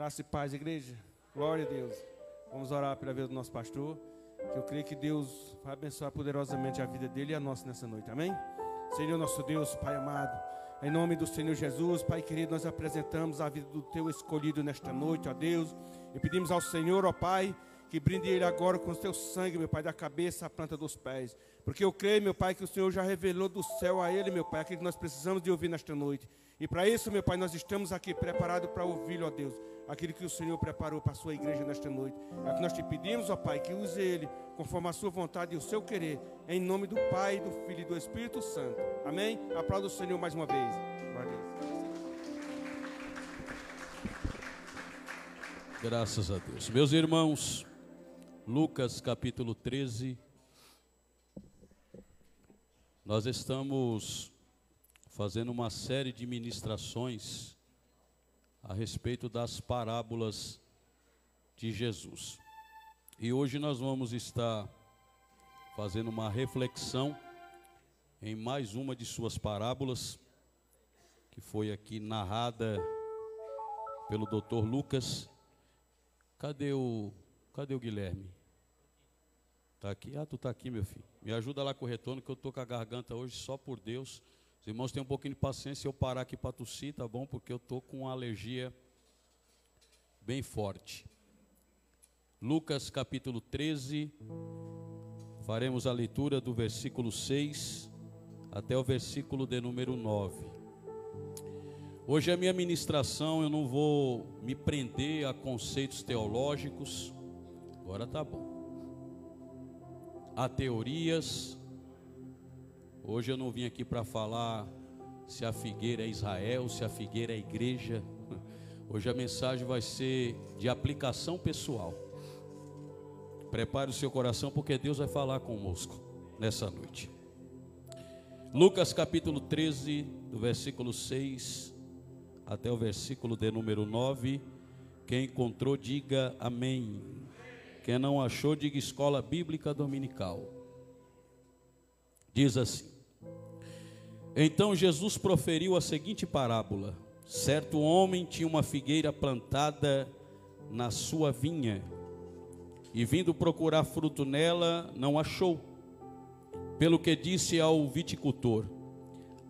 Graça e paz, igreja. Glória a Deus. Vamos orar pela vida do nosso pastor, que eu creio que Deus vai abençoar poderosamente a vida dele e a nossa nessa noite. Amém? Senhor nosso Deus, Pai amado, em nome do Senhor Jesus, Pai querido, nós apresentamos a vida do teu escolhido nesta noite, ó Deus, e pedimos ao Senhor, ó Pai, que brinde ele agora com o teu sangue, meu Pai, da cabeça à planta dos pés. Porque eu creio, meu Pai, que o Senhor já revelou do céu a ele, meu Pai, aquilo que nós precisamos de ouvir nesta noite. E para isso, meu Pai, nós estamos aqui preparados para ouvir, ó Deus, aquilo que o Senhor preparou para a sua igreja nesta noite. É que nós te pedimos, ó Pai, que use ele conforme a sua vontade e o seu querer, em nome do Pai, do Filho e do Espírito Santo. Amém? Aplauda o Senhor mais uma vez. Glória a Deus. Graças a Deus. Meus irmãos, Lucas capítulo 13, nós estamos fazendo uma série de ministrações a respeito das parábolas de Jesus. E hoje nós vamos estar fazendo uma reflexão em mais uma de suas parábolas, que foi aqui narrada pelo Dr. Lucas. Cadê o Guilherme? Tá aqui? Ah, tu tá aqui, meu filho. Me ajuda lá com o retorno, que eu tô com a garganta hoje, só por Deus. Os irmãos têm um pouquinho de paciência, eu parar aqui para tossir, tá bom? Porque eu tô com uma alergia bem forte. Lucas capítulo 13, faremos a leitura do versículo 6 até o versículo de número 9. Hoje a minha ministração, eu não vou me prender a conceitos teológicos, agora tá bom, a teorias. Hoje eu não vim aqui para falar se a figueira é Israel, se a figueira é igreja. Hoje a mensagem vai ser de aplicação pessoal. Prepare o seu coração, porque Deus vai falar conosco nessa noite. Lucas capítulo 13, do versículo 6 até o versículo de número 9. Quem encontrou, diga amém. Quem não achou, diga escola bíblica dominical. Diz assim: então Jesus proferiu a seguinte parábola. Certo homem tinha uma figueira plantada na sua vinha, e vindo procurar fruto nela, não achou. Pelo que disse ao viticultor: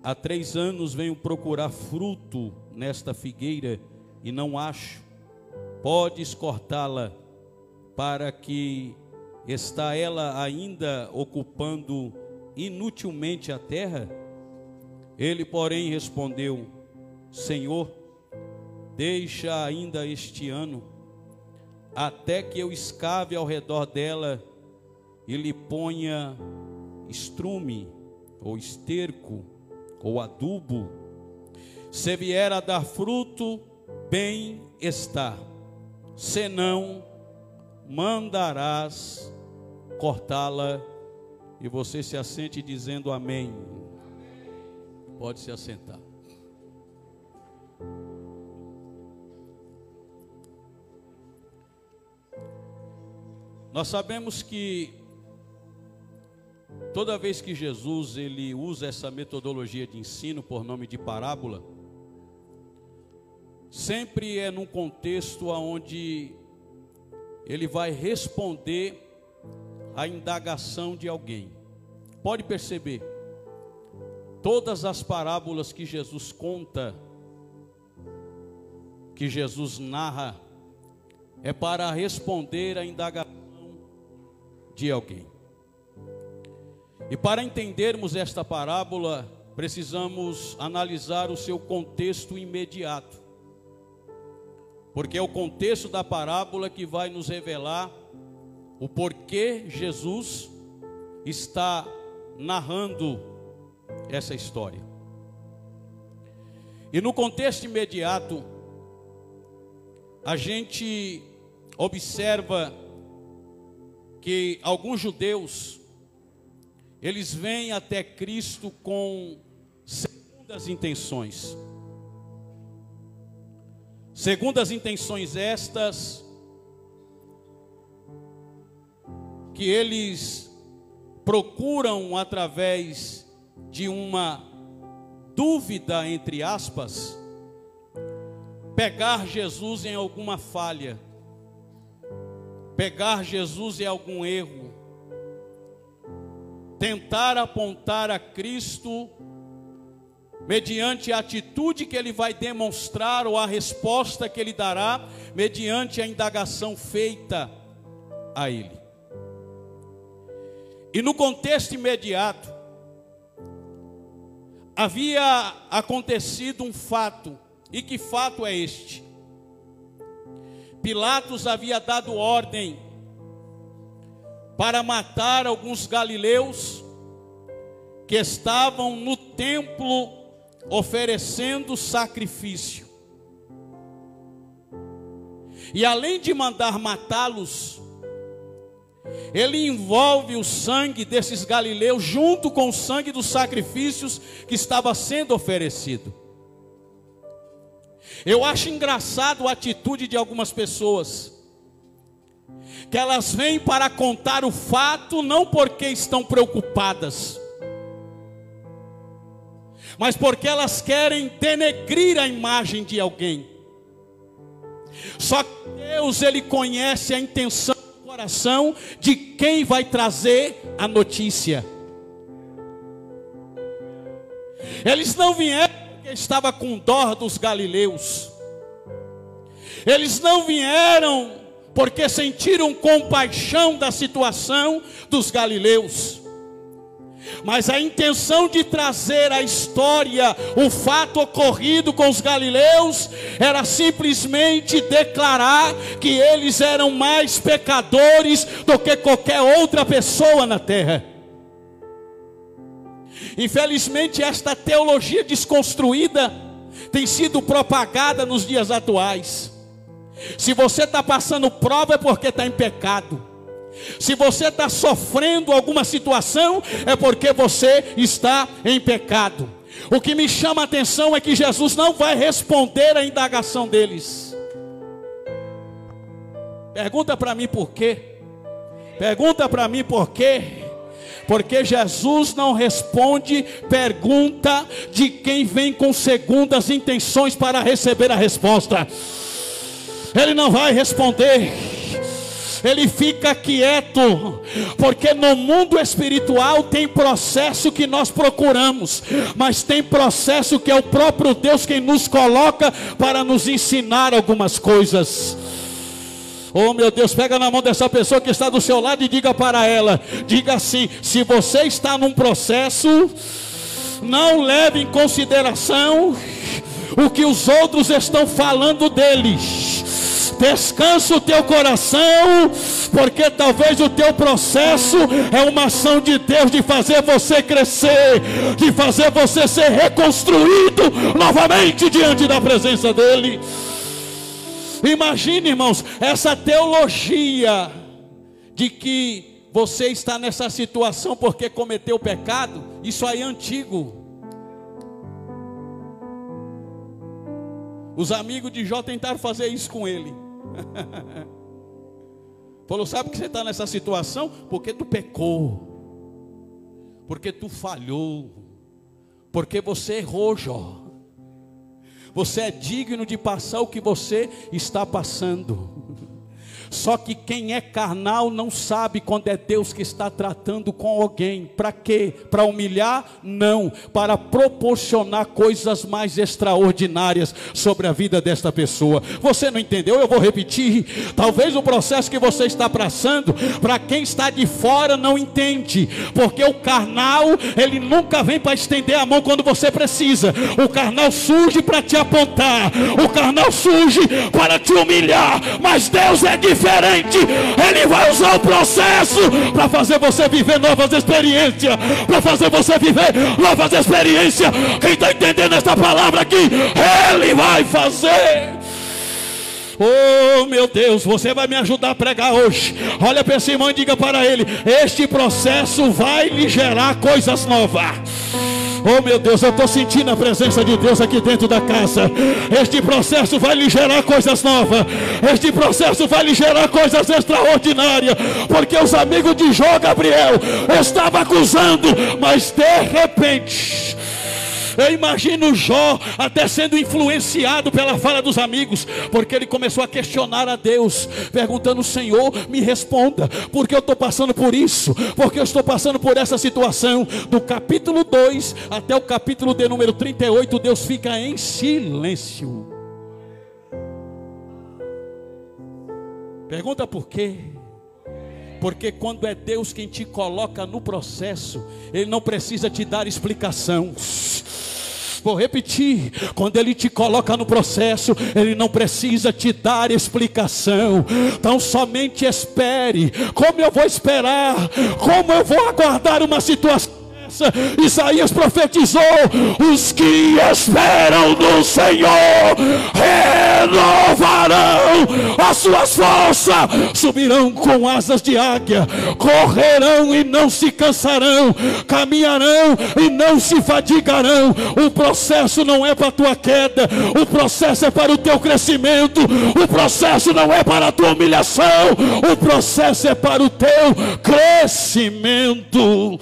há 3 anos venho procurar fruto nesta figueira e não acho. Podes cortá-la, para que está ela ainda ocupando inutilmente a terra? Ele, porém, respondeu: Senhor, deixa ainda este ano, até que eu escave ao redor dela e lhe ponha estrume, ou esterco, ou adubo. Se vier a dar fruto, bem está, senão mandarás cortá-la. E você se assente dizendo amém. Pode se assentar. Nós sabemos que toda vez que Jesus ele usa essa metodologia de ensino por nome de parábola, sempre é num contexto onde ele vai responder à indagação de alguém. Pode perceber, todas as parábolas que Jesus conta, que Jesus narra, é para responder à indagação de alguém. E para entendermos esta parábola, precisamos analisar o seu contexto imediato, porque é o contexto da parábola que vai nos revelar o porquê Jesus está narrando essa história. E no contexto imediato, a gente observa que alguns judeus, eles vêm até Cristo com segundas intenções. Segundas intenções estas, que eles procuram através de uma dúvida, entre aspas, pegar Jesus em alguma falha, pegar Jesus em algum erro, tentar apontar a Cristo mediante a atitude que ele vai demonstrar ou a resposta que ele dará mediante a indagação feita a ele. E no contexto imediato, havia acontecido um fato. E que fato é este? Pilatos havia dado ordem para matar alguns galileus que estavam no templo oferecendo sacrifício. E além de mandar matá-los, ele envolve o sangue desses galileus junto com o sangue dos sacrifícios que estava sendo oferecido. Eu acho engraçado a atitude de algumas pessoas, que elas vêm para contar o fato não porque estão preocupadas, mas porque elas querem denegrir a imagem de alguém. Só que Deus, ele conhece a intenção do coração de quem vai trazer a notícia. Eles não vieram porque estava com dó dos galileus. Eles não vieram porque sentiram compaixão da situação dos galileus. Mas a intenção de trazer a história, o fato ocorrido com os galileus, era simplesmente declarar que eles eram mais pecadores do que qualquer outra pessoa na terra. Infelizmente, esta teologia desconstruída tem sido propagada nos dias atuais. Se você está passando prova é porque está em pecado. Se você está sofrendo alguma situação é porque você está em pecado. O que me chama a atenção é que Jesus não vai responder à indagação deles. Pergunta para mim por quê? Pergunta para mim por quê? Porque Jesus não responde pergunta de quem vem com segundas intenções para receber a resposta. Ele não vai responder. Ele fica quieto, porque no mundo espiritual tem processo que nós procuramos, mas tem processo que é o próprio Deus quem nos coloca para nos ensinar algumas coisas. Oh meu Deus, pega na mão dessa pessoa que está do seu lado e diga para ela, diga assim: se você está num processo, não leve em consideração o que os outros estão falando deles. Descansa o teu coração, porque talvez o teu processo é uma ação de Deus de fazer você crescer, de fazer você ser reconstruído novamente diante da presença dEle. Imagine, irmãos, essa teologia de que você está nessa situação porque cometeu pecado, isso aí é antigo. Os amigos de Jó tentaram fazer isso com ele. Falou: sabe que você está nessa situação? Porque tu pecou, porque tu falhou, porque você errou, Jó. Você é digno de passar o que você está passando. Só que quem é carnal não sabe quando é Deus que está tratando com alguém. Para quê? Para humilhar? Não. Para proporcionar coisas mais extraordinárias sobre a vida desta pessoa. Você não entendeu? Eu vou repetir. Talvez o processo que você está passando, para quem está de fora não entende. Porque o carnal, ele nunca vem para estender a mão quando você precisa. O carnal surge para te apontar. O carnal surge para te humilhar. Mas Deus é diferente. Ele vai usar o processo para fazer você viver novas experiências, para fazer você viver novas experiências. Quem está entendendo essa palavra aqui? Ele vai fazer. Oh meu Deus, você vai me ajudar a pregar hoje. Olha para esse irmão e diga para ele: este processo vai lhe gerar coisas novas. Oh meu Deus, eu estou sentindo a presença de Deus aqui dentro da casa. Este processo vai lhe gerar coisas novas. Este processo vai lhe gerar coisas extraordinárias. Porque os amigos de Jó, Gabriel, estavam acusando, mas de repente Eu imagino Jó até sendo influenciado pela fala dos amigos, porque ele começou a questionar a Deus, perguntando: Senhor, me responda, porque eu estou passando por isso, porque eu estou passando por essa situação. Do capítulo 2 até o capítulo de número 38, Deus fica em silêncio. Pergunta por quê? Porque quando é Deus quem te coloca no processo, Ele não precisa te dar explicação. Vou repetir: quando Ele te coloca no processo, Ele não precisa te dar explicação. Então somente espere. Como eu vou esperar? Como eu vou aguardar uma situação? Isaías profetizou: os que esperam no Senhor renovarão as suas forças, subirão com asas de águia, correrão e não se cansarão, caminharão e não se fadigarão. O processo não é para a tua queda, o processo é para o teu crescimento, o processo não é para a tua humilhação, o processo é para o teu crescimento.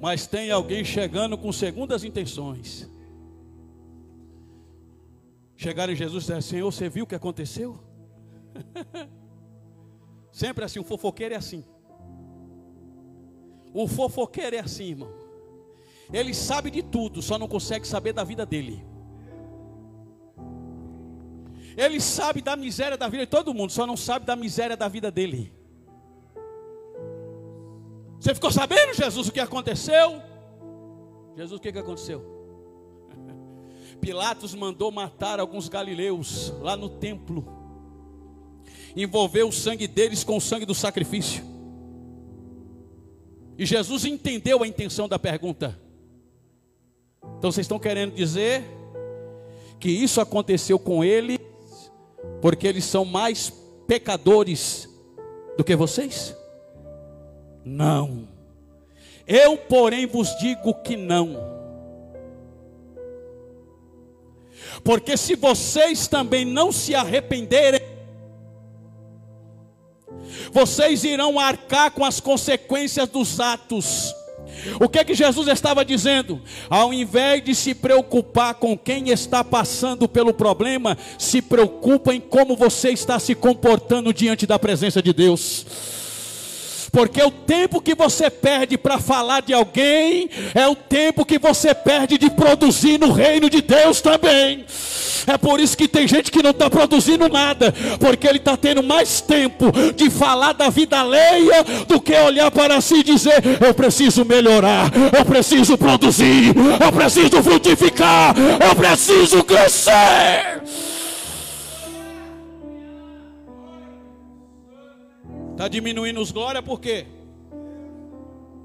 Mas tem alguém chegando com segundas intenções. Chegaram em Jesus e disseram: Senhor, você viu o que aconteceu? Sempre assim, o fofoqueiro é assim. O fofoqueiro é assim, irmão. Ele sabe de tudo, só não consegue saber da vida dele. Ele sabe da miséria da vida de todo mundo, só não sabe da miséria da vida dele. Você ficou sabendo, Jesus, o que aconteceu? Jesus, o que aconteceu? Pilatos mandou matar alguns galileus lá no templo, envolveu o sangue deles com o sangue do sacrifício. E Jesus entendeu a intenção da pergunta. Então vocês estão querendo dizer que isso aconteceu com eles porque eles são mais pecadores do que vocês? Não. Eu, porém, vos digo que não. Porque se vocês também não se arrependerem, vocês irão arcar com as consequências dos atos. O que é que Jesus estava dizendo? Ao invés de se preocupar com quem está passando pelo problema, se preocupa em como você está se comportando diante da presença de Deus. Porque o tempo que você perde para falar de alguém é o tempo que você perde de produzir no reino de Deus também. É por isso que tem gente que não está produzindo nada, porque ele está tendo mais tempo de falar da vida alheia do que olhar para si e dizer: eu preciso melhorar, eu preciso produzir, eu preciso frutificar, eu preciso crescer. Está diminuindo os glória por quê?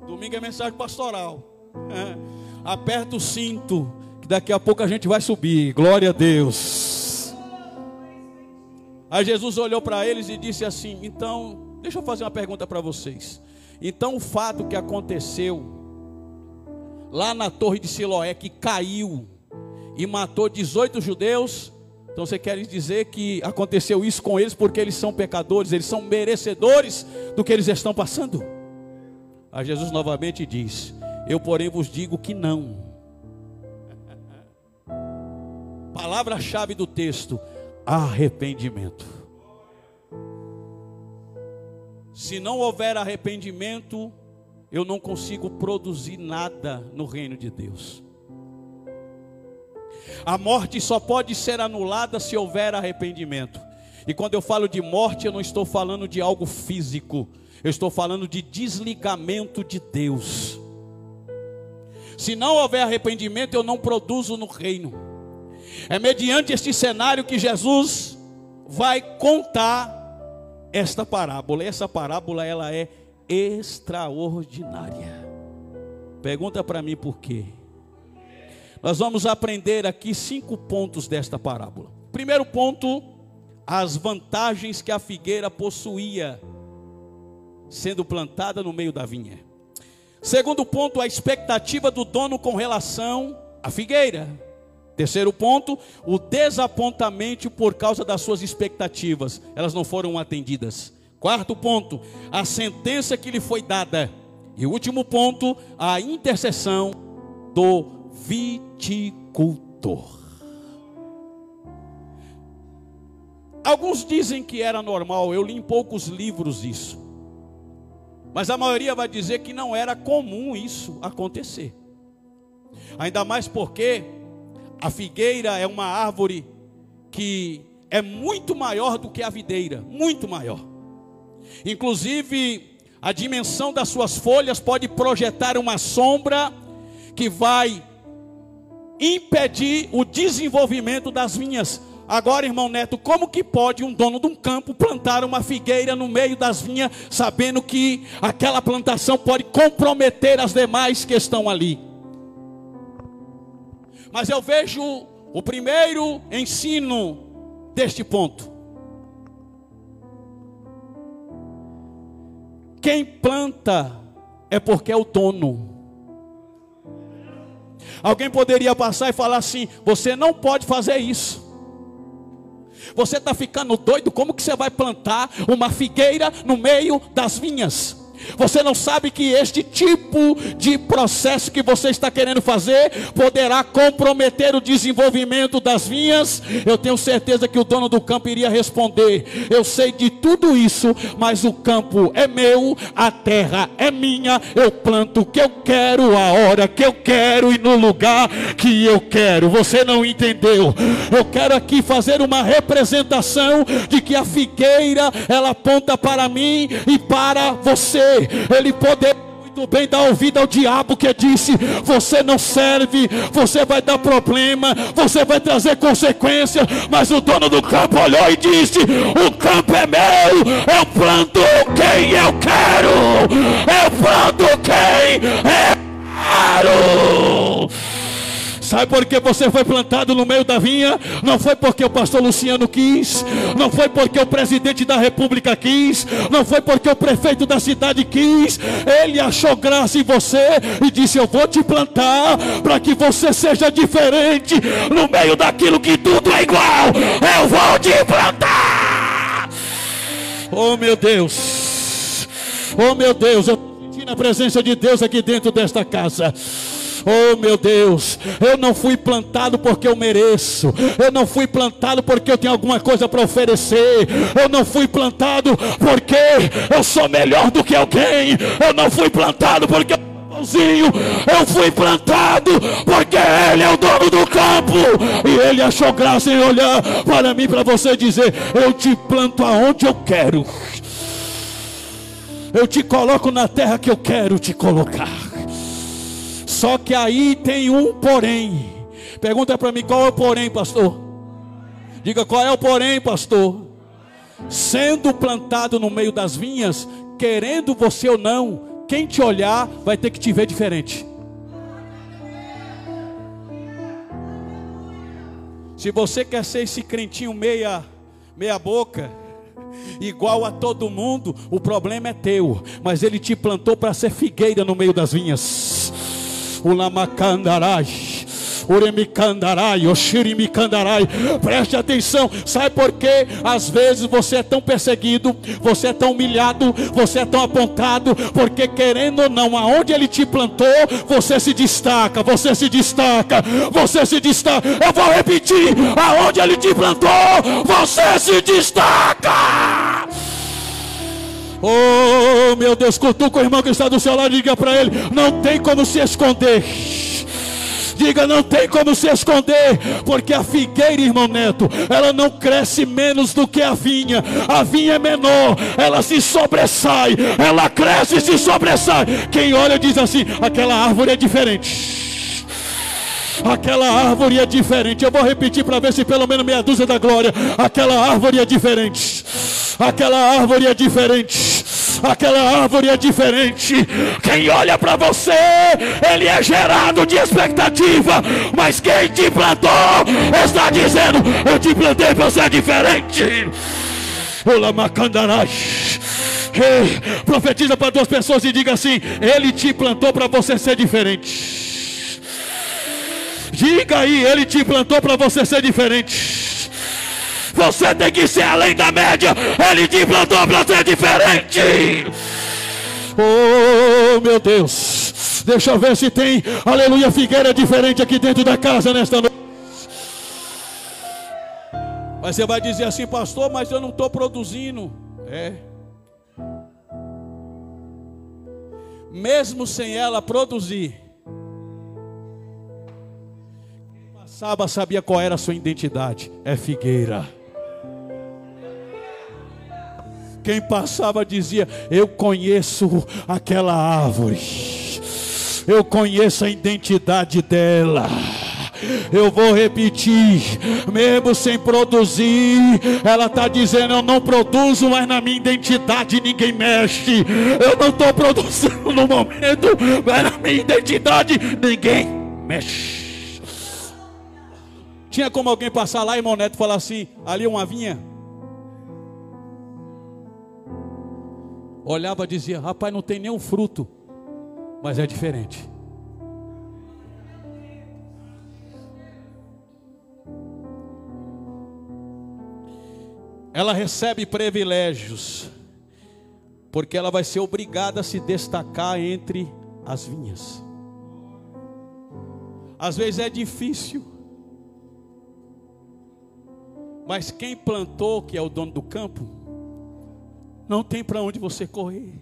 Domingo é mensagem pastoral. Aperta o cinto, que daqui a pouco a gente vai subir. Glória a Deus. Aí Jesus olhou para eles e disse assim: então, deixa eu fazer uma pergunta para vocês. Então o fato que aconteceu lá na torre de Siloé, que caiu e matou 18 judeus, então você quer dizer que aconteceu isso com eles porque eles são pecadores, eles são merecedores do que eles estão passando? Aí Jesus novamente diz: eu porém vos digo que não. Palavra-chave do texto: arrependimento. Se não houver arrependimento, eu não consigo produzir nada no reino de Deus. A morte só pode ser anulada se houver arrependimento. E quando eu falo de morte, eu não estou falando de algo físico, eu estou falando de desligamento de Deus. Se não houver arrependimento, eu não produzo no reino. É mediante este cenário que Jesus vai contar esta parábola. Essa parábola, ela é extraordinária. Pergunta para mim por quê? Nós vamos aprender aqui 5 pontos desta parábola. Primeiro ponto: as vantagens que a figueira possuía, sendo plantada no meio da vinha. Segundo ponto: a expectativa do dono com relação à figueira. Terceiro ponto: o desapontamento por causa das suas expectativas, elas não foram atendidas. Quarto ponto, a sentença que lhe foi dada. E o último ponto, a intercessão do viticultor. Alguns dizem que era normal, eu li em poucos livros isso. Mas a maioria vai dizer que não era comum isso acontecer. Ainda mais porque a figueira é uma árvore que é muito maior do que a videira, muito maior. Inclusive, a dimensão das suas folhas pode projetar uma sombra que vai impedir o desenvolvimento das vinhas. Agora, irmão Neto, como que pode um dono de um campo plantar uma figueira no meio das vinhas, sabendo que aquela plantação pode comprometer as demais que estão ali? Mas eu vejo o primeiro ensino deste ponto. Quem planta é porque é o dono. Alguém poderia passar e falar assim: você não pode fazer isso. Você está ficando doido? Como que você vai plantar uma figueira no meio das vinhas? Você não sabe que este tipo de processo que você está querendo fazer poderá comprometer o desenvolvimento das vinhas? Eu tenho certeza que o dono do campo iria responder: eu sei de tudo isso, mas o campo é meu, a terra é minha, eu planto o que eu quero, a hora que eu quero e no lugar que eu quero. Você não entendeu? Eu quero aqui fazer uma representação de que a figueira, ela aponta para mim e para você. Ele poderia muito bem dar ouvido ao diabo que disse: você não serve, você vai dar problema, você vai trazer consequências. Mas o dono do campo olhou e disse: o campo é meu, eu planto quem eu quero, eu planto quem eu quero. Sabe por que você foi plantado no meio da vinha? Não foi porque o pastor Luciano quis, não foi porque o presidente da república quis, não foi porque o prefeito da cidade quis. Ele achou graça em você e disse: eu vou te plantar para que você seja diferente. No meio daquilo que tudo é igual, eu vou te plantar. Oh meu Deus, oh meu Deus, eu estou sentindo a presença de Deus aqui dentro desta casa. Oh meu Deus, eu não fui plantado porque eu mereço, eu não fui plantado porque eu tenho alguma coisa para oferecer, eu não fui plantado porque eu sou melhor do que alguém, eu não fui plantado porque eu fui plantado porque Ele é o dono do campo, e Ele achou graça em olhar para mim, para você dizer: eu te planto aonde eu quero, eu te coloco na terra que eu quero te colocar. Só que aí tem um porém. Pergunta para mim: qual é o porém, pastor? Diga: qual é o porém, pastor? Sendo plantado no meio das vinhas, querendo você ou não, quem te olhar vai ter que te ver diferente. Se você quer ser esse crentinho meia boca, igual a todo mundo, o problema é teu. Mas Ele te plantou para ser figueira no meio das vinhas. Ulamacandarai, Uremicandarai, Oxirimicandarai. Preste atenção. Sabe por que às vezes você é tão perseguido, você é tão humilhado, você é tão apontado? Porque querendo ou não, aonde Ele te plantou, você se destaca, você se destaca, você se destaca. Eu vou repetir: aonde Ele te plantou, você se destaca. Oh meu Deus, cutuca o irmão que está do seu lado e diga para ele: não tem como se esconder. Diga: não tem como se esconder. Porque a figueira, irmão Neto, ela não cresce menos do que a vinha. A vinha é menor, ela se sobressai, ela cresce e se sobressai. Quem olha diz assim: aquela árvore é diferente, aquela árvore é diferente. Eu vou repetir para ver se pelo menos meia dúzia da glória. Aquela árvore é diferente, aquela árvore é diferente, aquela árvore é diferente. Quem olha para você, ele é gerado de expectativa, mas quem te plantou está dizendo: eu te plantei para ser diferente. Olamacandarai. Profetiza para duas pessoas e diga assim: Ele te plantou para você ser diferente. Diga aí: Ele te plantou para você ser diferente. Você tem que ser além da média. Ele te plantou para ser diferente. Oh, meu Deus. Deixa eu ver se tem, aleluia, figueira diferente aqui dentro da casa nesta noite. Mas você vai dizer assim: pastor, mas eu não estou produzindo. Mesmo sem ela produzir, quem passava sabia qual era a sua identidade. É figueira. Quem passava dizia: eu conheço aquela árvore, eu conheço a identidade dela. Eu vou repetir, mesmo sem produzir, ela está dizendo: eu não produzo, mas na minha identidade ninguém mexe. Eu não estou produzindo no momento, mas na minha identidade ninguém mexe. Tinha como alguém passar lá, irmão Neto, e falar assim: ali uma vinha? Olhava e dizia: rapaz, não tem nenhum fruto, mas é diferente. Ela recebe privilégios, porque ela vai ser obrigada a se destacar entre as vinhas. Às vezes é difícil, mas quem plantou, que é o dono do campo, não tem para onde você correr.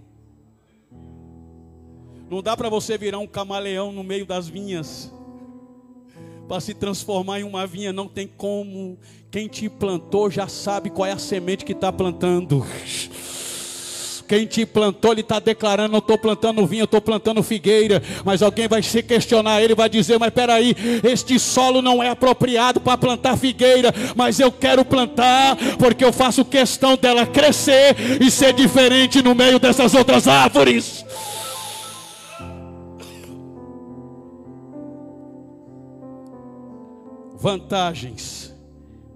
Não dá para você virar um camaleão no meio das vinhas para se transformar em uma vinha. Não tem como. Quem te plantou já sabe qual é a semente que está plantando. Quem te plantou, ele está declarando: não estou plantando vinha, eu estou plantando figueira. Mas alguém vai se questionar, ele vai dizer: mas espera aí, este solo não é apropriado para plantar figueira, mas eu quero plantar, porque eu faço questão dela crescer e ser diferente no meio dessas outras árvores. Vantagens,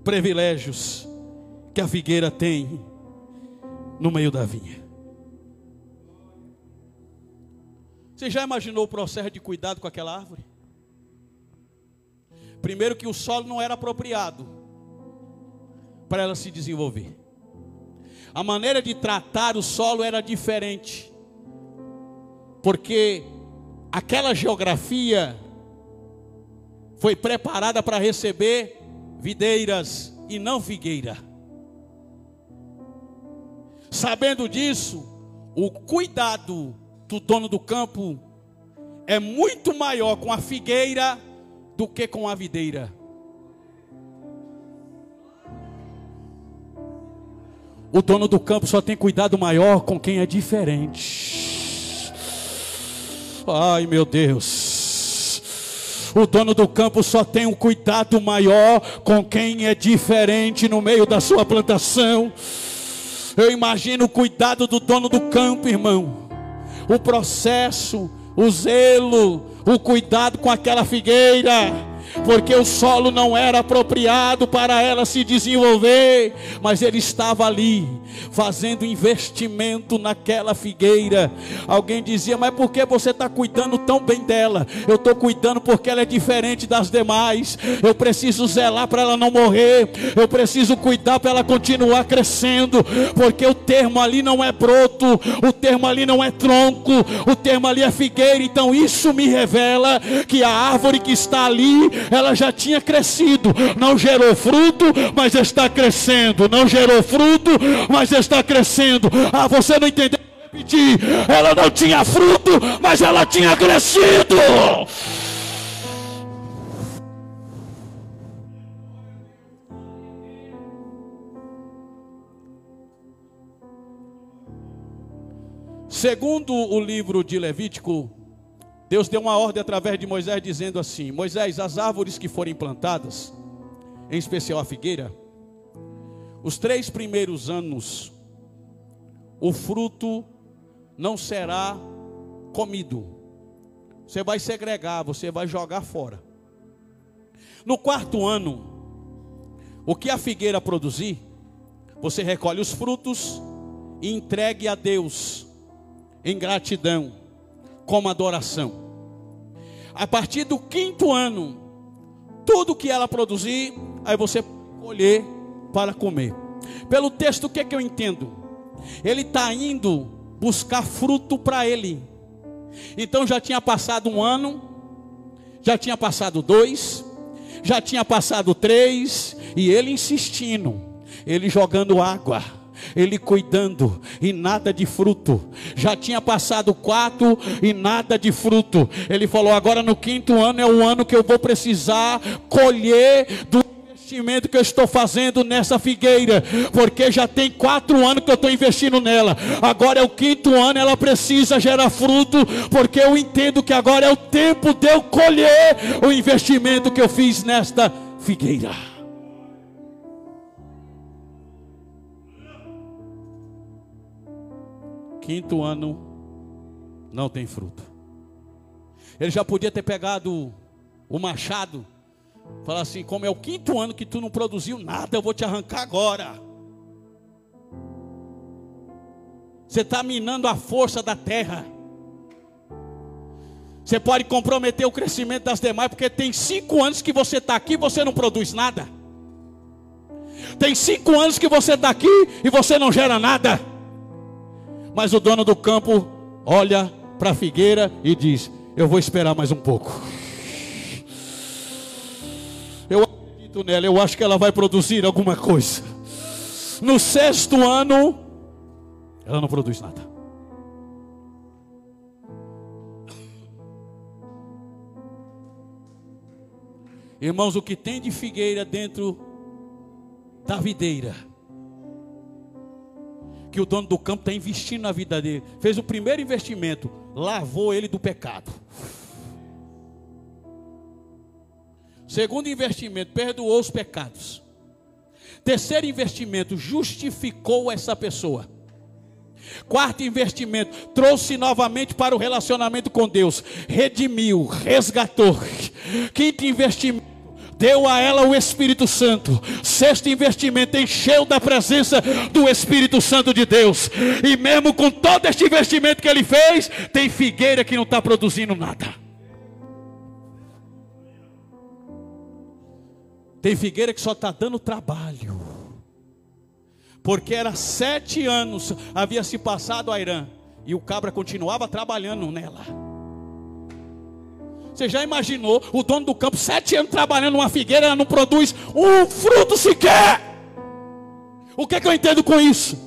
privilégios que a figueira tem no meio da vinha. Você já imaginou o processo de cuidado com aquela árvore? Primeiro, que o solo não era apropriado para ela se desenvolver. A maneira de tratar o solo era diferente, porque aquela geografia foi preparada para receber videiras e não figueira. Sabendo disso, o cuidado do dono do campo é muito maior com a figueira do que com a videira. O dono do campo só tem cuidado maior com quem é diferente. Ai, meu Deus. O dono do campo só tem um cuidado maior com quem é diferente no meio da sua plantação. Eu imagino o cuidado do dono do campo, irmão. O processo, o zelo, o cuidado com aquela figueira. Porque o solo não era apropriado para ela se desenvolver, mas ele estava ali, fazendo investimento naquela figueira. Alguém dizia: mas por que você está cuidando tão bem dela? Eu estou cuidando porque ela é diferente das demais. Eu preciso zelar para ela não morrer. Eu preciso cuidar para ela continuar crescendo. Porque o termo ali não é broto, o termo ali não é tronco, o termo ali é figueira. Então isso me revela que a árvore que está ali, ela já tinha crescido, não gerou fruto, mas está crescendo. Não gerou fruto, mas está crescendo. Ah, você não entendeu? Vou repetir. Ela não tinha fruto, mas ela tinha crescido. Segundo o livro de Levítico, Deus deu uma ordem através de Moisés dizendo assim: Moisés, as árvores que forem plantadas, em especial a figueira, os 3 primeiros anos, o fruto não será comido. Você vai segregar, você vai jogar fora. No 4º ano, o que a figueira produzir, você recolhe os frutos e entregue a Deus em gratidão, como adoração. A partir do 5º ano, tudo que ela produzir, aí você colher para comer. Pelo texto, o que é que eu entendo? Ele está indo buscar fruto para ele. Então já tinha passado 1 ano, já tinha passado 2, já tinha passado 3, e ele insistindo, ele jogando água, ele cuidando, e nada de fruto. Já tinha passado 4 e nada de fruto. Ele falou: agora no 5º ano é o ano que eu vou precisar colher do investimento que eu estou fazendo nessa figueira, porque já tem 4 anos que eu estou investindo nela. Agora é o 5º ano, ela precisa gerar fruto, porque eu entendo que agora é o tempo de eu colher o investimento que eu fiz nesta figueira. Quinto ano não tem fruto. Ele já podia ter pegado o machado, falar assim: como é o 5º ano que tu não produziu nada, eu vou te arrancar agora. Você está minando a força da terra. Você pode comprometer o crescimento das demais, porque tem 5 anos que você está aqui e você não produz nada. Tem 5 anos que você está aqui e você não gera nada. Mas o dono do campo olha para a figueira e diz: eu vou esperar mais um pouco. Eu acredito nela, eu acho que ela vai produzir alguma coisa. No 6º ano, ela não produz nada. Irmãos, o que tem de figueira dentro da videira, que o dono do campo está investindo na vida dele. Fez o primeiro investimento, lavou ele do pecado. Segundo investimento, perdoou os pecados. Terceiro investimento, justificou essa pessoa. Quarto investimento, trouxe novamente para o relacionamento com Deus, redimiu, resgatou. Quinto investimento, deu a ela o Espírito Santo. Sexto investimento, encheu da presença do Espírito Santo de Deus. E mesmo com todo este investimento que ele fez, tem figueira que não está produzindo nada. Tem figueira que só está dando trabalho. Porque era 7 anos, havia se passado a Irã, e o cabra continuava trabalhando nela. Você já imaginou o dono do campo 7 anos trabalhando numa figueira, ela não produz um fruto sequer? O que é que eu entendo com isso?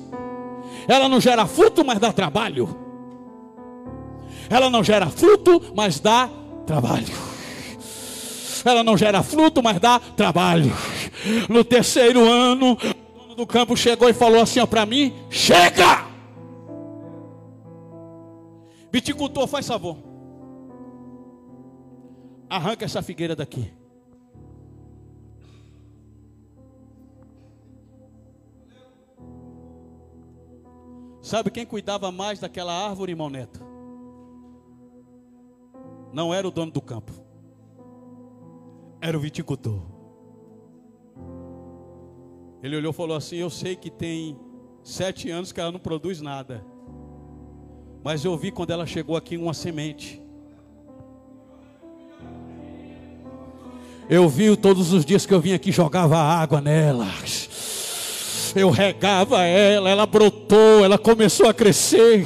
Ela não gera fruto, mas dá trabalho. Ela não gera fruto, mas dá trabalho. Ela não gera fruto, mas dá trabalho. No 3º ano, o dono do campo chegou e falou assim para mim: chega! Viticultor, faz favor, arranca essa figueira daqui. Sabe quem cuidava mais daquela árvore, irmão Neto? Não era o dono do campo, era o viticultor. Ele olhou e falou assim: eu sei que tem 7 anos que ela não produz nada, mas eu vi quando ela chegou aqui uma semente. Eu vi todos os dias que eu vim aqui, jogava água nela, eu regava ela, ela brotou, ela começou a crescer.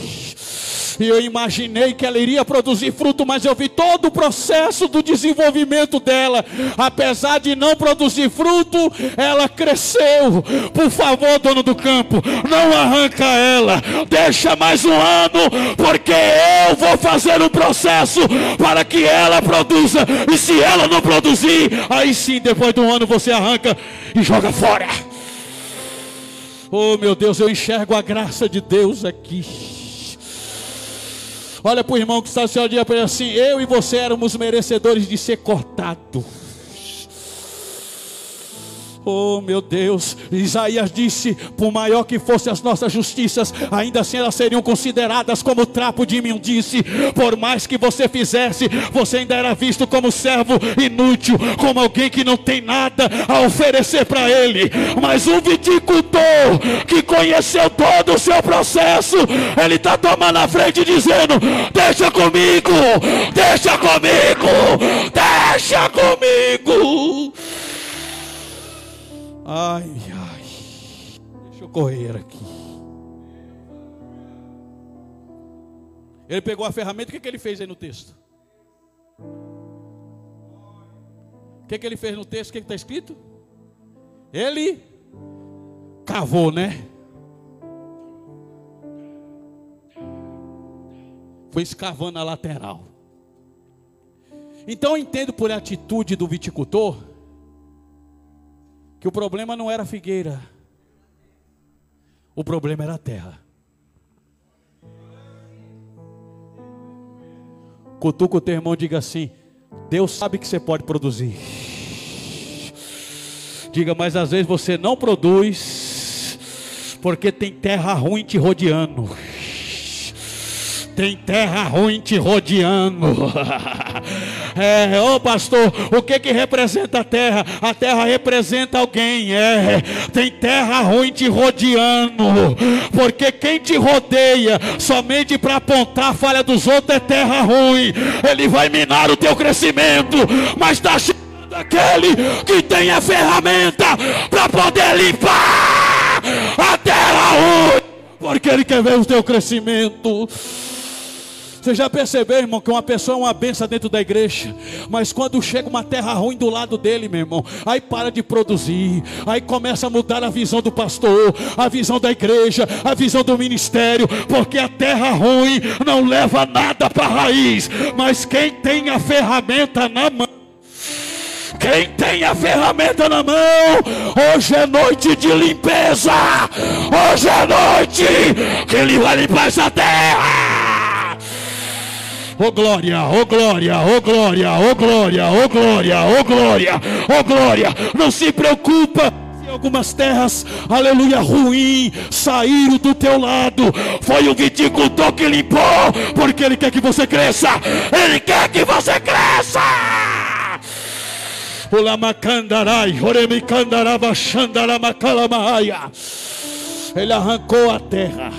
E eu imaginei que ela iria produzir fruto, mas eu vi todo o processo do desenvolvimento dela. Apesar de não produzir fruto, ela cresceu. Por favor, dono do campo, não arranca ela, deixa mais 1 ano, porque eu vou fazer um processo para que ela produza. E se ela não produzir, aí sim, depois de 1 ano, você arranca e joga fora. Oh meu Deus, eu enxergo a graça de Deus aqui. Olha para o irmão que está assim, olha para ele assim: eu e você éramos merecedores de ser cortados. Oh meu Deus, Isaías disse: por maior que fossem as nossas justiças, ainda assim elas seriam consideradas como trapo de imundície. Por mais que você fizesse, você ainda era visto como servo inútil, como alguém que não tem nada a oferecer para ele. Mas um viticultor que conheceu todo o seu processo, ele está tomando a frente dizendo: deixa comigo, deixa comigo, deixa comigo. Ai, ai. Deixa eu correr aqui. Ele pegou a ferramenta, o que ele fez aí no texto? O que ele fez no texto? O que está escrito? Ele cavou, né? Foi escavando a lateral. Então eu entendo por atitude do viticultor que o problema não era a figueira, o problema era a terra. Cutuca o teu irmão e diga assim: Deus sabe que você pode produzir. Diga, mas às vezes você não produz porque tem terra ruim te rodeando. Tem terra ruim te rodeando. Ô pastor, o que representa a terra? A terra representa alguém. Tem terra ruim te rodeando. Porque quem te rodeia somente para apontar a falha dos outros é terra ruim. Ele vai minar o teu crescimento. Mas está chegando aquele que tem a ferramenta para poder limpar a terra ruim. Porque ele quer ver o teu crescimento. Você já percebeu, irmão, que uma pessoa é uma benção dentro da igreja, mas quando chega uma terra ruim do lado dele, meu irmão, aí para de produzir, aí começa a mudar a visão do pastor, a visão da igreja, a visão do ministério, porque a terra ruim não leva nada para a raiz. Mas quem tem a ferramenta na mão, quem tem a ferramenta na mão, hoje é noite de limpeza, hoje é noite que ele vai limpar essa terra. Oh glória, oh glória, oh glória, oh glória, oh glória, oh glória, oh glória. Não se preocupa se algumas terras, aleluia, ruim saíram do teu lado. Foi o viticultor que limpou, porque ele quer que você cresça. Ele quer que você cresça. Ele arrancou a terra.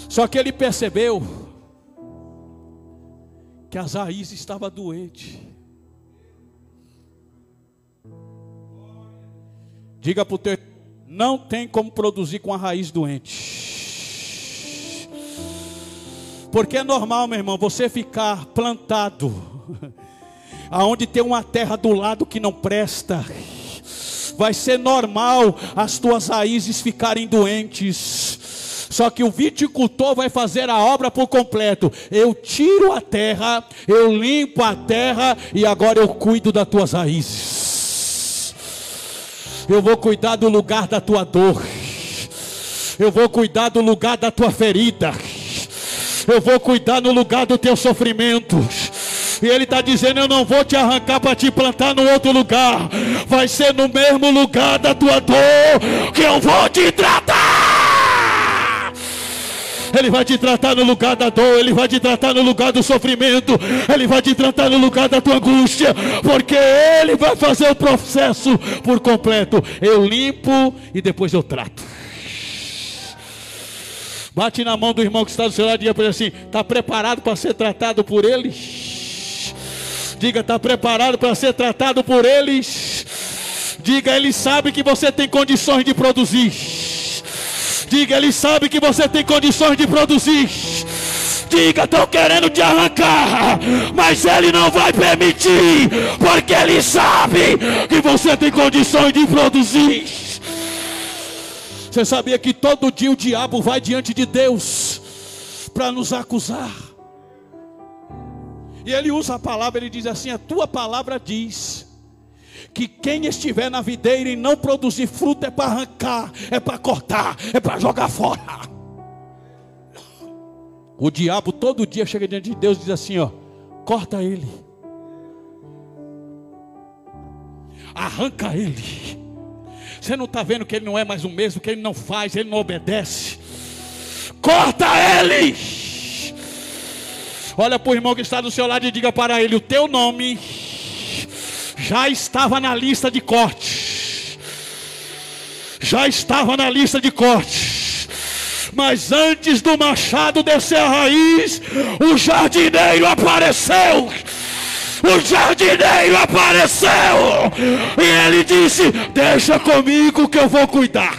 Só que ele percebeu que as raízes estavam doentes. Diga para o teu, não tem como produzir com a raiz doente. Porque é normal, meu irmão, você ficar plantado aonde tem uma terra do lado que não presta. Vai ser normal as tuas raízes ficarem doentes. Só que o viticultor vai fazer a obra por completo. Eu tiro a terra, eu limpo a terra e agora eu cuido das tuas raízes. Eu vou cuidar do lugar da tua dor. Eu vou cuidar do lugar da tua ferida. Eu vou cuidar no lugar do teu sofrimento. E ele está dizendo: eu não vou te arrancar para te plantar no outro lugar. Vai ser no mesmo lugar da tua dor que eu vou te tratar. Ele vai te tratar no lugar da dor, ele vai te tratar no lugar do sofrimento, ele vai te tratar no lugar da tua angústia, porque ele vai fazer o processo por completo. Eu limpo e depois eu trato. Bate na mão do irmão que está do seu lado e diga para ele assim: está preparado para ser tratado por ele? Diga: está preparado para ser tratado por eles? Diga: ele sabe que você tem condições de produzir. Diga: ele sabe que você tem condições de produzir. Diga: estão querendo te arrancar, mas ele não vai permitir, porque ele sabe que você tem condições de produzir. Você sabia que todo dia o diabo vai diante de Deus para nos acusar? E ele usa a palavra, ele diz assim: a tua palavra diz que quem estiver na videira e não produzir fruto é para arrancar, é para cortar, é para jogar fora. O diabo todo dia chega diante de Deus e diz assim: ó, corta ele, arranca ele. Você não está vendo que ele não é mais o mesmo, que ele não faz, ele não obedece? Corta ele. Olha para o irmão que está do seu lado e diga para ele: o teu nome já estava na lista de corte. Já estava na lista de corte. Mas antes do machado descer a raiz, o jardineiro apareceu. o jardineiro apareceu e ele disse: deixa comigo que eu vou cuidar.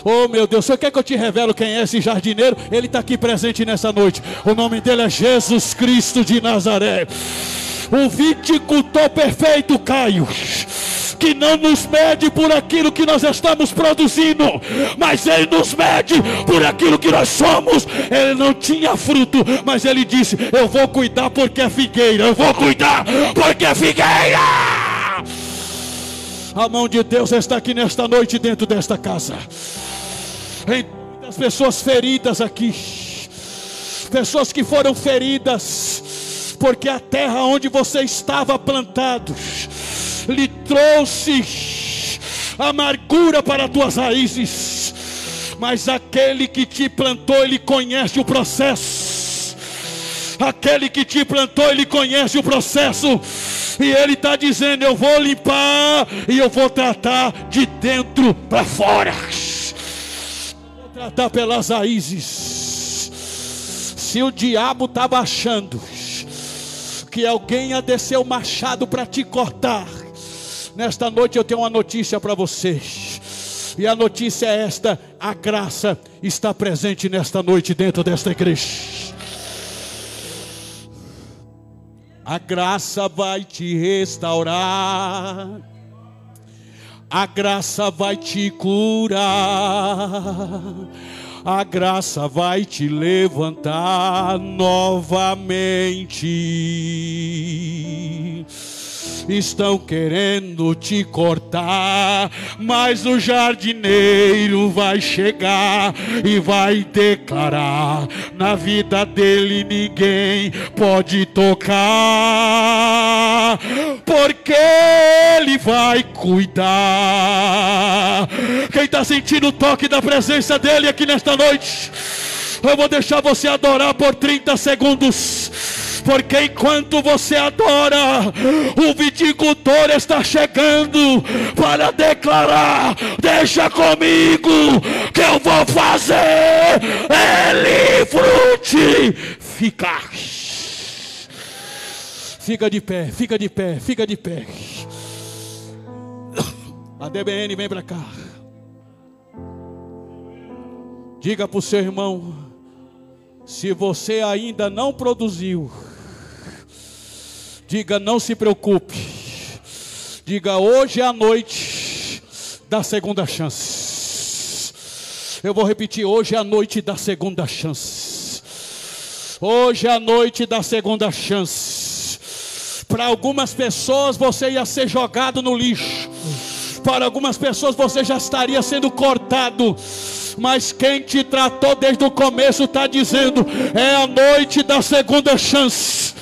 Oh meu Deus, você quer que eu te revele quem é esse jardineiro? Ele está aqui presente nessa noite. O nome dele é Jesus Cristo de Nazaré. O viticultor perfeito, Caio, que não nos mede por aquilo que nós estamos produzindo, mas ele nos mede por aquilo que nós somos. Ele não tinha fruto, mas ele disse: eu vou cuidar porque é figueira, eu vou cuidar porque é figueira. A mão de Deus está aqui nesta noite dentro desta casa. Em muitas pessoas feridas aqui, pessoas que foram feridas porque a terra onde você estava plantado lhe trouxe amargura para as tuas raízes, mas aquele que te plantou, ele conhece o processo. Aquele que te plantou, ele conhece o processo, e ele está dizendo: eu vou limpar e eu vou tratar de dentro para fora, vou tratar pelas raízes. Se o diabo estava achando que alguém ia descer o machado para te cortar, nesta noite eu tenho uma notícia para vocês. E a notícia é esta: a graça está presente nesta noite dentro desta igreja. A graça vai te restaurar, a graça vai te curar, a graça vai te levantar novamente. Estão querendo te cortar, mas o jardineiro vai chegar e vai declarar: na vida dele ninguém pode tocar, porque ele vai cuidar. Quem está sentindo o toque da presença dele aqui nesta noite, eu vou deixar você adorar por 30 segundos. Porque enquanto você adora, o viticultor está chegando para declarar: deixa comigo que eu vou fazer ele frutificar. Fica de pé, fica de pé, fica de pé. A DBN, vem para cá. Diga para o seu irmão: se você ainda não produziu, diga: não se preocupe. Diga: hoje é a noite da segunda chance. Eu vou repetir: hoje é a noite da segunda chance. Hoje é a noite da segunda chance. Para algumas pessoas você ia ser jogado no lixo, para algumas pessoas você já estaria sendo cortado, mas quem te tratou desde o começo está dizendo: é a noite da segunda chance,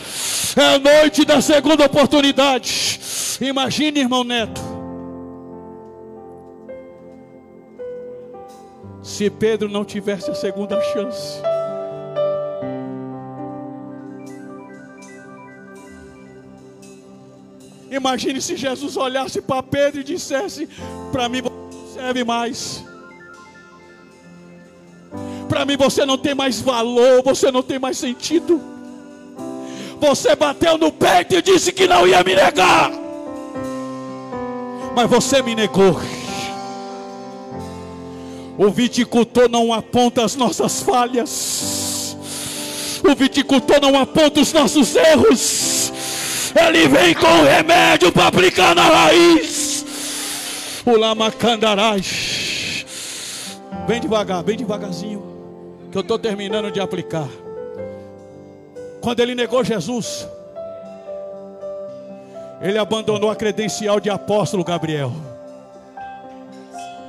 é a noite da segunda oportunidade. Imagine, irmão Neto, se Pedro não tivesse a segunda chance. Imagine se Jesus olhasse para Pedro e dissesse: para mim você não serve mais, para mim você não tem mais valor, você não tem mais sentido. Você bateu no peito e disse que não ia me negar, mas você me negou. O viticultor não aponta as nossas falhas, o viticultor não aponta os nossos erros. Ele vem com o remédio para aplicar na raiz. O lamacandarás. Bem devagar, bem devagarzinho, que eu estou terminando de aplicar. Quando ele negou Jesus, ele abandonou a credencial de apóstolo Gabriel.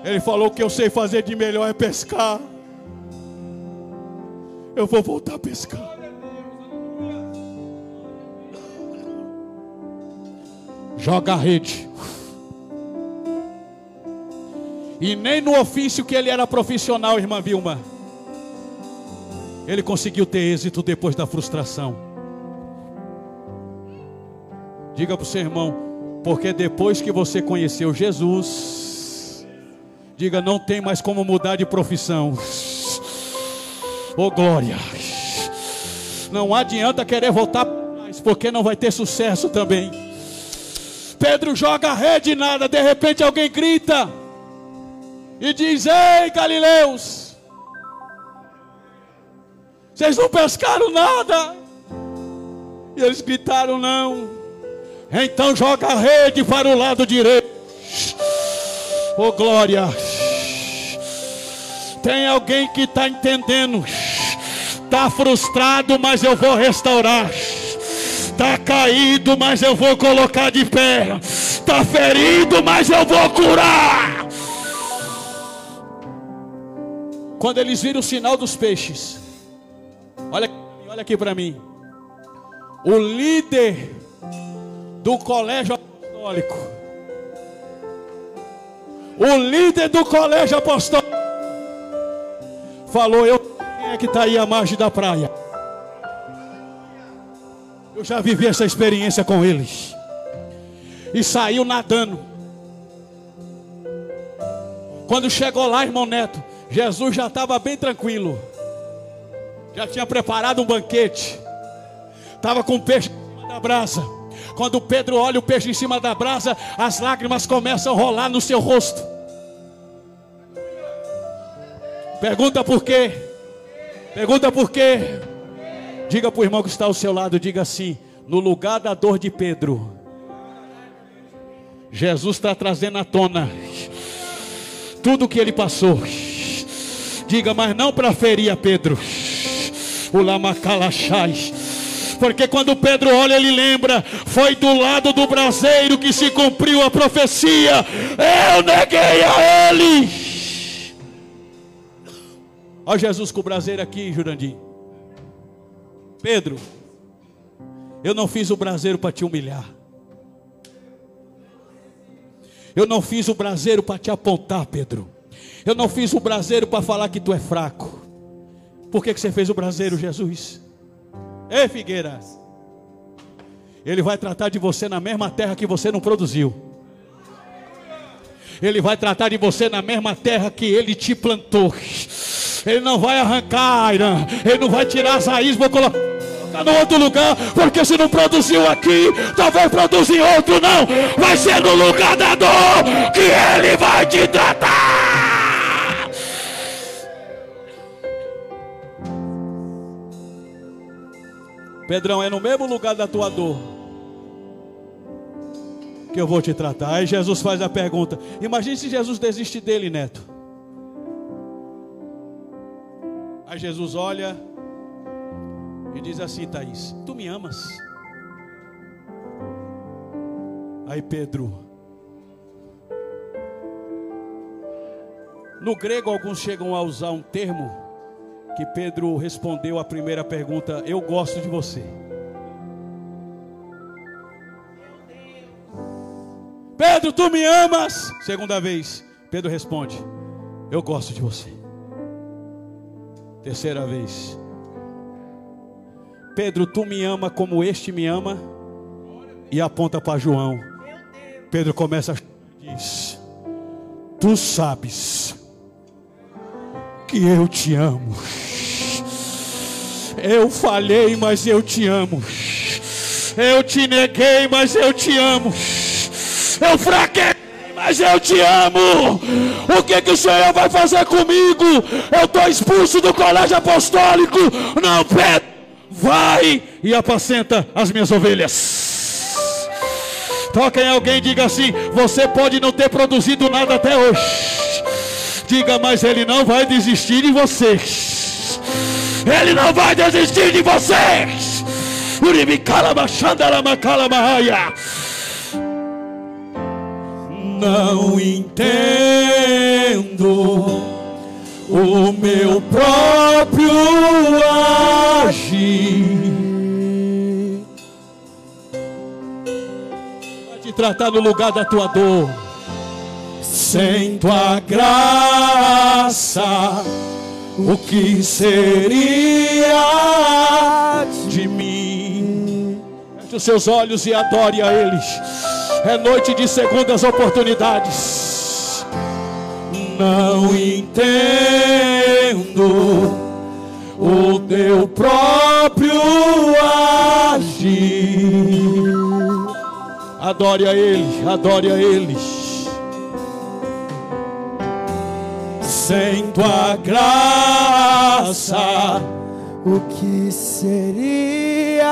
Ele falou: o que eu sei fazer de melhor é pescar. Eu vou voltar a pescar. Joga a rede. E nem no ofício que ele era profissional, irmã Vilma, ele conseguiu ter êxito depois da frustração. Diga para o seu irmão: porque depois que você conheceu Jesus, diga, não tem mais como mudar de profissão. Oh glória. Não adianta querer voltar para a Mas porque não vai ter sucesso também. Pedro joga a rede e nada. De repente alguém grita e diz: ei, galileus, vocês não pescaram nada? E eles gritaram: não. Então joga a rede para o lado direito. Oh glória. Tem alguém que está entendendo. Está frustrado, mas eu vou restaurar. Está caído, mas eu vou colocar de pé. Está ferido, mas eu vou curar. Quando eles viram o sinal dos peixes, olha aqui para mim. O líder do colégio apostólico, o líder do colégio apostólico falou: quem é que está aí à margem da praia? Eu já vivi essa experiência com eles. E saiu nadando. Quando chegou lá, irmão Neto, Jesus já estava bem tranquilo. Já tinha preparado um banquete. Estava com o peixe em cima da brasa. Quando Pedro olha o peixe em cima da brasa, as lágrimas começam a rolar no seu rosto. Pergunta por quê? Pergunta por quê? Diga para o irmão que está ao seu lado, diga assim: no lugar da dor de Pedro, Jesus está trazendo à tona tudo o que ele passou. Diga: mas não para ferir a Pedro. O lamacalachai. Porque quando Pedro olha, ele lembra: foi do lado do braseiro que se cumpriu a profecia. Eu neguei a ele. Olha Jesus com o braseiro aqui, Jurandir. Pedro, eu não fiz o braseiro para te humilhar. Eu não fiz o braseiro para te apontar, Pedro. Eu não fiz o braseiro para falar que tu é fraco. Por que você fez o braseiro, Jesus? Ei, Figueiras, Ele vai tratar de você na mesma terra que você não produziu. Ele vai tratar de você na mesma terra que Ele te plantou. Ele não vai arrancar, Ele não vai tirar as raízes, vou colocar no outro lugar, porque se não produziu aqui, talvez produza em outro. Não, vai ser no lugar da dor que Ele vai te tratar. Pedrão, é no mesmo lugar da tua dor que eu vou te tratar. Aí Jesus faz a pergunta: imagine se Jesus desiste dele, Neto. Aí Jesus olha e diz assim: Thaís, tu me amas? Aí Pedro, no grego alguns chegam a usar um termo que Pedro respondeu à primeira pergunta: eu gosto de você. Pedro, tu me amas? Segunda vez, Pedro responde: eu gosto de você. Terceira vez: Pedro, tu me ama como este me ama? E aponta para João. Pedro começa a chorar e diz: tu sabes que eu te amo. Eu falhei, mas eu te amo. Eu te neguei, mas eu te amo. Eu fraquei, mas eu te amo. O que o Senhor vai fazer comigo? Eu estou expulso do colégio apostólico. Não, Pedro, vai e apacenta as minhas ovelhas. Toca em alguém e diga assim: você pode não ter produzido nada até hoje. Diga: mas Ele não vai desistir de vocês. Ele não vai desistir de vocês. Não entendo o meu próprio agir. Vai te tratar no lugar da tua dor. Sem tua graça, o que seria de mim? Feche os seus olhos e adore a Ele. É noite de segundas oportunidades. Não entendo o teu próprio agir. fugir. Adore a Ele, adore a Ele. Sem tua graça, o que seria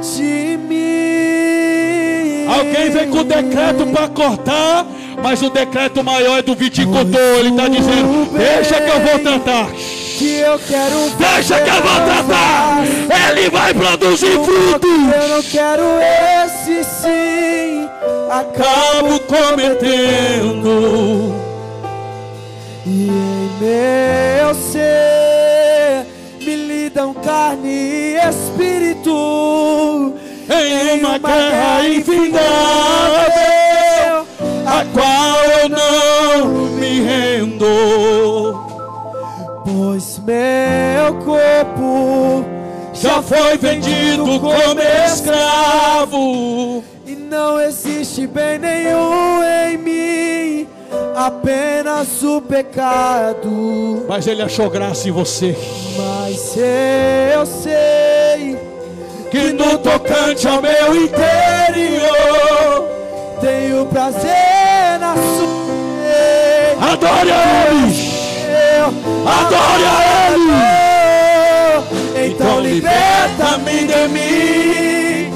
de mim? Alguém vem com o decreto para cortar, mas o decreto maior é do viticultor. Ele está dizendo: deixa que eu vou tratar. Que eu quero, deixa que eu vou tratar. Ele vai produzir fruto. Eu não quero esse sim. Acabo cometendo. E em meu ser me lidam carne e espírito em uma guerra infindável, a qual eu não me rendo. Pois meu corpo já foi vendido como escravo, e não existe bem nenhum em mim, apenas o pecado. Mas Ele achou graça em você. Mas eu sei que no tocante ao meu interior tenho prazer na sua lei. Adore a Ele, adore a Ele. Então liberta-me de mim.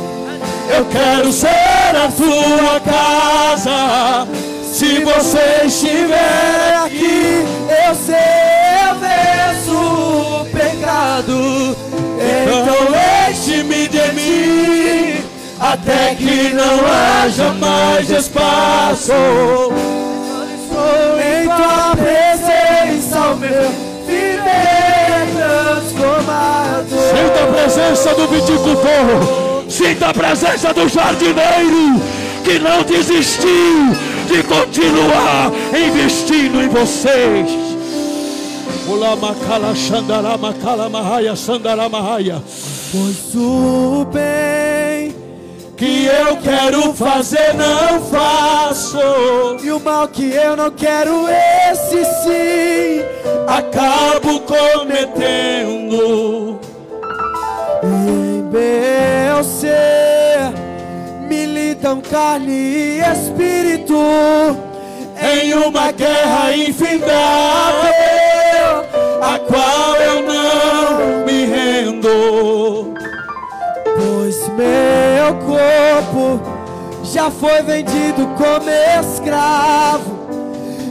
Eu quero ser a tua casa. Se você estiver aqui, eu sei, eu venço o pecado. Então enche-me de mim, até que não haja mais espaço. Em tua presença o meu viver é transformado. Sinta a presença do viticultor, sinta a presença do jardineiro que não desistiu de continuar investindo em vocês. Pois o bem que eu quero fazer não faço, e o mal que eu não quero, esse sim acabo cometendo. E em meu ser me lidam carne e espírito em uma guerra infindável, a qual eu não me rendo. Pois meu corpo já foi vendido como escravo,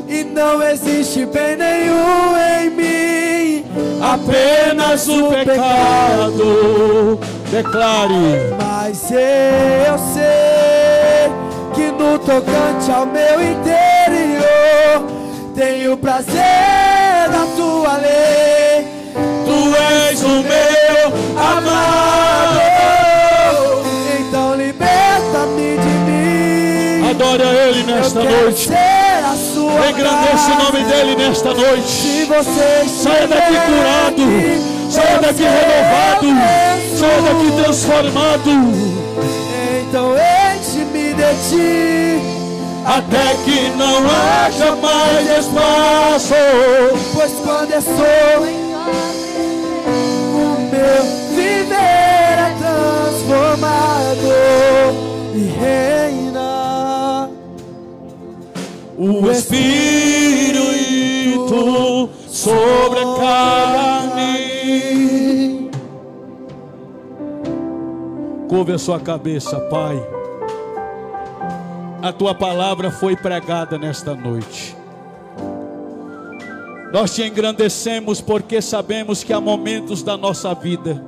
e não existe bem nenhum em mim, apenas o pecado. Declare. Mas eu sei que no tocante ao meu interior tenho prazer na tua lei. Tu és o meu amado. Então liberta-me de mim. Adore a Ele nesta noite. Engrandeça o nome dEle nesta noite. Se você saia daqui curado, saia daqui renovado, saia daqui transformado. Então enche-me de ti, até que não haja mais espaço. Pois quando eu sou em o meu viver é transformado e reina o Espírito sobre a carne. Curve a sua cabeça, Pai. A tua palavra foi pregada nesta noite. Nós te engrandecemos porque sabemos que há momentos da nossa vida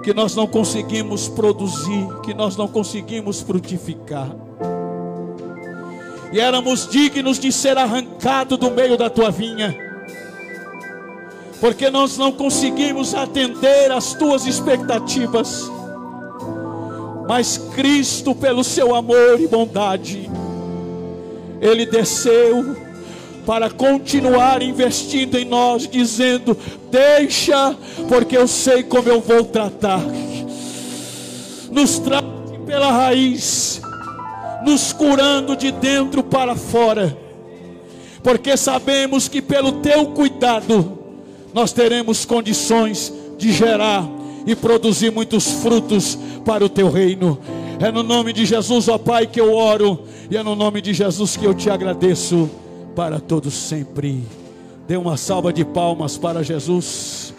que nós não conseguimos produzir, que nós não conseguimos frutificar. E éramos dignos de ser arrancados do meio da tua vinha, porque nós não conseguimos atender às tuas expectativas. Mas Cristo, pelo seu amor e bondade, Ele desceu para continuar investindo em nós, dizendo: deixa, porque eu sei como eu vou tratar. Nos trate pela raiz, nos curando de dentro para fora, porque sabemos que pelo teu cuidado nós teremos condições de gerar e produzir muitos frutos para o teu reino. É no nome de Jesus, ó Pai, que eu oro, e é no nome de Jesus que eu te agradeço para todos sempre. Dê uma salva de palmas para Jesus.